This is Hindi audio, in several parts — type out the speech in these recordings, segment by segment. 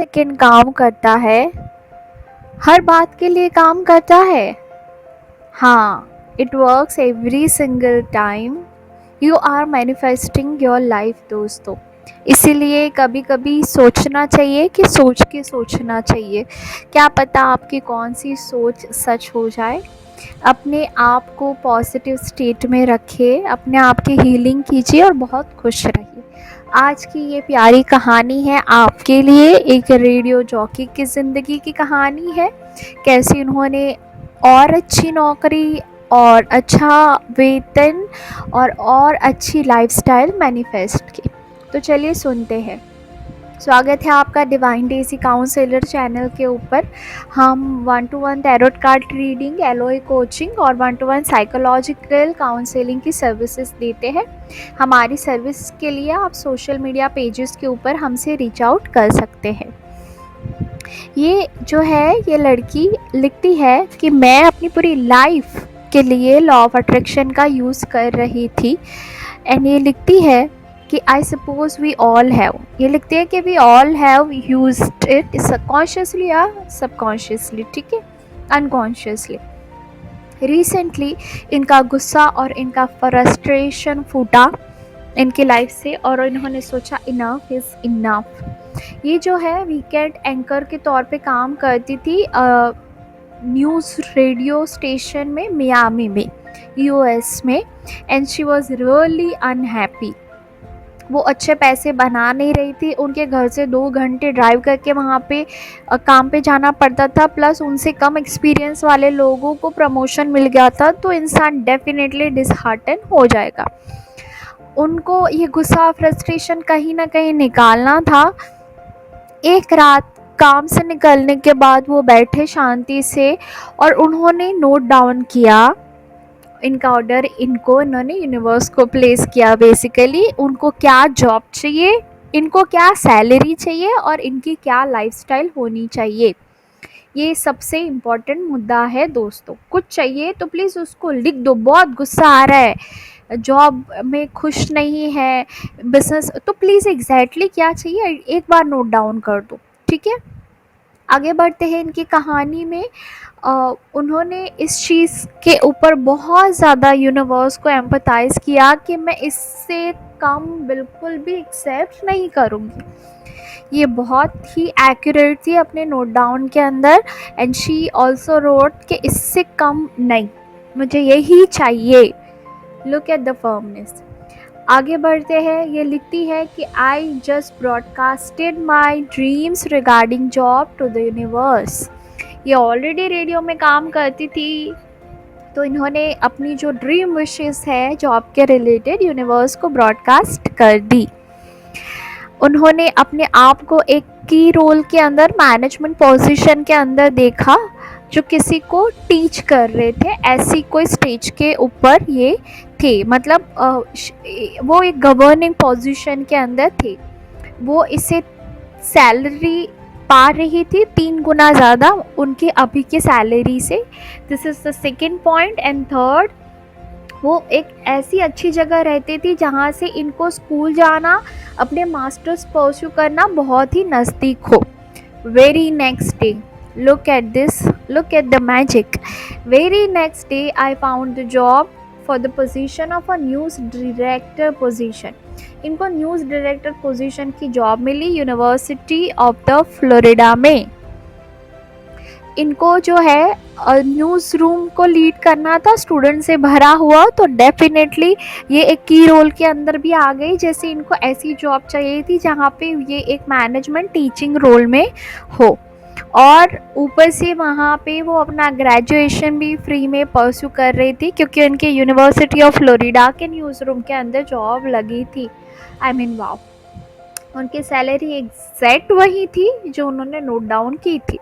सेकंड काम करता है, हर बात के लिए काम करता है। हाँ, it works every single time you are manifesting your life दोस्तों। इसीलिए कभी कभी सोचना चाहिए कि सोच के सोचना चाहिए, क्या पता आपकी कौन सी सोच सच हो जाए। अपने आप को पॉजिटिव स्टेट में रखिए, अपने आप की हीलिंग कीजिए और बहुत खुश रहिए। आज की ये प्यारी कहानी है आपके लिए, एक रेडियो जॉकी की ज़िंदगी की कहानी है। कैसे उन्होंने और अच्छी नौकरी और अच्छा वेतन और अच्छी लाइफस्टाइल मैनिफेस्ट की। तो चलिए सुनते हैं। स्वागत है आपका डिवाइन डेज़ी काउंसलर चैनल के ऊपर। हम 1-to-1 tarot card reading, LOA coaching और 1-to-1 साइकोलॉजिकल काउंसलिंग की सर्विसेज देते हैं। हमारी सर्विस के लिए आप सोशल मीडिया पेजेस के ऊपर हमसे रीच आउट कर सकते हैं। ये जो है, ये लड़की लिखती है कि मैं अपनी पूरी लाइफ के लिए लॉ ऑफ अट्रैक्शन का यूज़ कर रही थी। एंड ये लिखती है कि I suppose we all have, ये लिखती है कि we all have used it subconsciously या सबकॉन्शियसली, ठीक है, अनकॉन्शियसली। रिसेंटली इनका गुस्सा और इनका फ्रस्ट्रेशन फूटा इनकी लाइफ से और इन्होंने सोचा इनफ इज़ इनफ। ये जो है वीकेंड एंकर के तौर पे काम करती थी न्यूज़ रेडियो स्टेशन में मियामी में, यूएस में। And she was really unhappy. वो अच्छे पैसे बना नहीं रही थी, उनके घर से 2 घंटे ड्राइव करके वहाँ पे काम पे जाना पड़ता था, प्लस उनसे कम एक्सपीरियंस वाले लोगों को प्रमोशन मिल गया था, तो इंसान डेफिनेटली डिसहार्टन हो जाएगा। उनको ये गुस्सा फ्रस्ट्रेशन कहीं ना कहीं निकालना था। एक रात काम से निकलने के बाद वो बैठे शांति से और उन्होंने नोट डाउन किया इनका ऑर्डर। इन्होंने यूनिवर्स को प्लेस किया। बेसिकली उनको क्या जॉब चाहिए, इनको क्या सैलरी चाहिए और इनकी क्या लाइफस्टाइल होनी चाहिए। ये सबसे इम्पोर्टेंट मुद्दा है दोस्तों। कुछ चाहिए तो प्लीज़ उसको लिख दो। बहुत गुस्सा आ रहा है, जॉब में खुश नहीं है, बिजनेस, तो प्लीज़ एग्जैक्टली क्या चाहिए एक बार नोट डाउन कर दो, ठीक है। आगे बढ़ते हैं इनकी कहानी में। उन्होंने इस चीज़ के ऊपर बहुत ज़्यादा यूनिवर्स को एम्पथाइज़ किया कि मैं इससे कम बिल्कुल भी एक्सेप्ट नहीं करूँगी। ये बहुत ही एक्यूरेट थी अपने नोट डाउन के अंदर। एंड शी ऑल्सो रोट कि इससे कम नहीं, मुझे यही चाहिए। Look at the firmness. आगे बढ़ते हैं। ये लिखती है कि I just broadcasted my dreams regarding job to the universe. ये ऑलरेडी रेडियो में काम करती थी, तो इन्होंने अपनी जो ड्रीम विशेस है जॉब के रिलेटेड यूनिवर्स को ब्रॉडकास्ट कर दी। उन्होंने अपने आप को एक की रोल के अंदर, मैनेजमेंट पोजीशन के अंदर देखा, जो किसी को टीच कर रहे थे। ऐसी कोई स्टेज के ऊपर ये थे, मतलब वो एक गवर्निंग पोजीशन के अंदर थे। वो इसे सैलरी पा रही थी 3 गुना ज़्यादा उनकी अभी की सैलरी से। This is the second point. And third, वो एक ऐसी अच्छी जगह रहती थी जहाँ से इनको स्कूल जाना, अपने मास्टर्स परस्यू करना बहुत ही नज़दीक हो। Very next day, look at this, look at the magic. Very next day I found the job for the position of a news director position. इनको न्यूज़ डायरेक्टर पोजीशन की जॉब मिली यूनिवर्सिटी ऑफ द फ्लोरिडा में। इनको जो है न्यूज़ रूम को लीड करना था, स्टूडेंट से भरा हुआ, तो डेफिनेटली ये एक की रोल के अंदर भी आ गई। जैसे इनको ऐसी जॉब चाहिए थी जहाँ पे ये एक मैनेजमेंट टीचिंग रोल में हो, और ऊपर से वहाँ पे वो अपना ग्रेजुएशन भी फ्री में परस्यू कर रही थी, क्योंकि उनके यूनिवर्सिटी ऑफ फ्लोरिडा के न्यूज़ रूम के अंदर जॉब लगी थी। आई मीन वाओ, उनकी सैलरी एग्जैक्ट वही थी जो उन्होंने नोट डाउन की थी।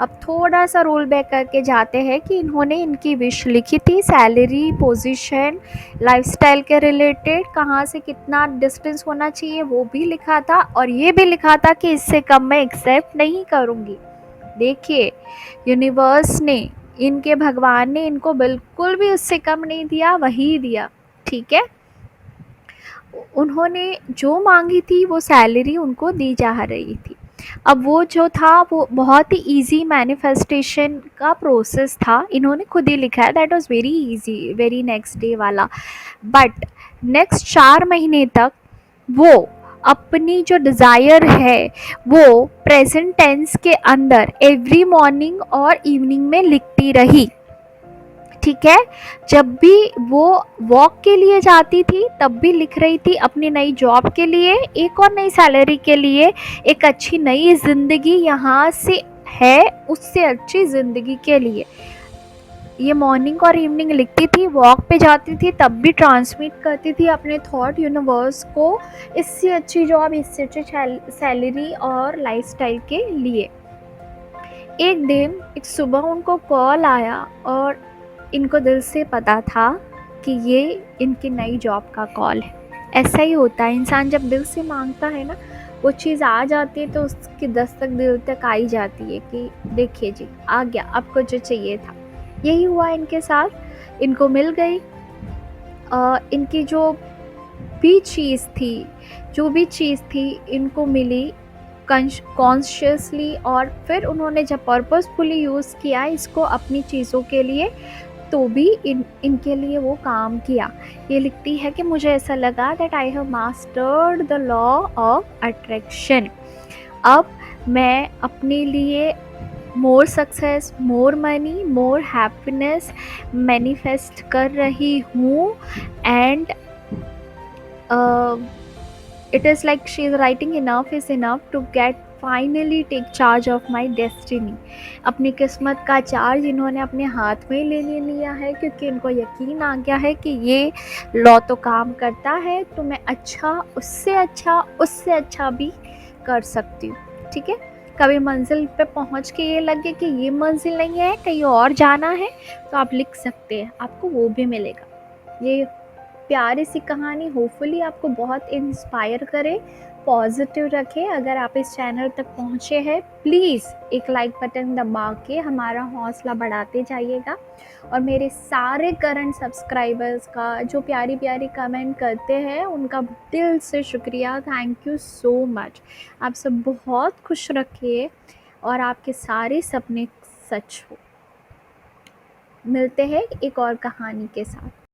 अब थोड़ा सा रोल बैक करके जाते हैं कि इन्होंने इनकी विश लिखी थी, सैलरी, पोजीशन, लाइफस्टाइल के रिलेटेड, कहाँ से कितना डिस्टेंस होना चाहिए वो भी लिखा था, और ये भी लिखा था कि इससे कम मैं एक्सेप्ट नहीं करूँगी। देखिए, यूनिवर्स ने, इनके भगवान ने इनको बिल्कुल भी उससे कम नहीं दिया, वही दिया, ठीक है। उन्होंने जो मांगी थी वो सैलरी उनको दी जा रही थी। अब वो जो था वो बहुत ही ईज़ी मैनिफेस्टेशन का प्रोसेस था, इन्होंने खुद ही लिखा है that was very easy, very next day वाला। बट नेक्स्ट 4 महीने तक वो अपनी जो डिज़ायर है वो प्रेजेंट टेंस के अंदर एवरी मॉर्निंग और इवनिंग में लिखती रही। ठीक है, जब भी वो वॉक के लिए जाती थी तब भी लिख रही थी, अपनी नई जॉब के लिए, एक और नई सैलरी के लिए, एक अच्छी नई ज़िंदगी यहाँ से है उससे अच्छी ज़िंदगी के लिए ये मॉर्निंग और इवनिंग लिखती थी। वॉक पे जाती थी तब भी ट्रांसमिट करती थी अपने थॉट यूनिवर्स को, इससे अच्छी जॉब, इससे अच्छी सैलरी और लाइफस्टाइल के लिए। एक दिन एक सुबह उनको कॉल आया और इनको दिल से पता था कि ये इनकी नई जॉब का कॉल है। ऐसा ही होता है, इंसान जब दिल से मांगता है ना वो चीज़ आ जाती है तो उसकी दस्तक दिल तक आ ही जाती है कि देखिए जी आ गया आपको जो चाहिए था। यही हुआ इनके साथ, इनको मिल गई इनकी जो भी चीज़ थी, जो भी चीज़ थी इनको मिली कॉन्शियसली। और फिर उन्होंने जब पर्पसफुली यूज़ किया इसको अपनी चीज़ों के लिए तो भी इनके लिए वो काम किया। ये लिखती है कि मुझे ऐसा लगा that I have mastered the law of attraction. अब मैं अपने लिए more success, more money, more happiness manifest कर रही हूँ। And it is like she is writing enough is enough to get finally take charge of my destiny। अपनी किस्मत का चार्ज इन्होंने अपने हाथ में ले लिया है क्योंकि इनको यकीन आ गया है कि ये लॉ तो काम करता है तो मैं अच्छा उससे अच्छा भी कर सकती हूँ। ठीक है, कभी मंजिल पे पहुँच के ये लगे कि ये मंजिल नहीं है, कहीं और जाना है, तो आप लिख सकते हैं, आपको वो भी मिलेगा। ये प्यारी सी कहानी होपफुली आपको बहुत इंस्पायर करे, पॉजिटिव रखे। अगर आप इस चैनल तक पहुँचे हैं प्लीज़ एक लाइक बटन दबा के हमारा हौसला बढ़ाते जाइएगा। और मेरे सारे करंट सब्सक्राइबर्स का जो प्यारी प्यारी कमेंट करते हैं उनका दिल से शुक्रिया, थैंक यू सो मच। आप सब बहुत खुश रखिए और आपके सारे सपने सच हो। मिलते हैं एक और कहानी के साथ।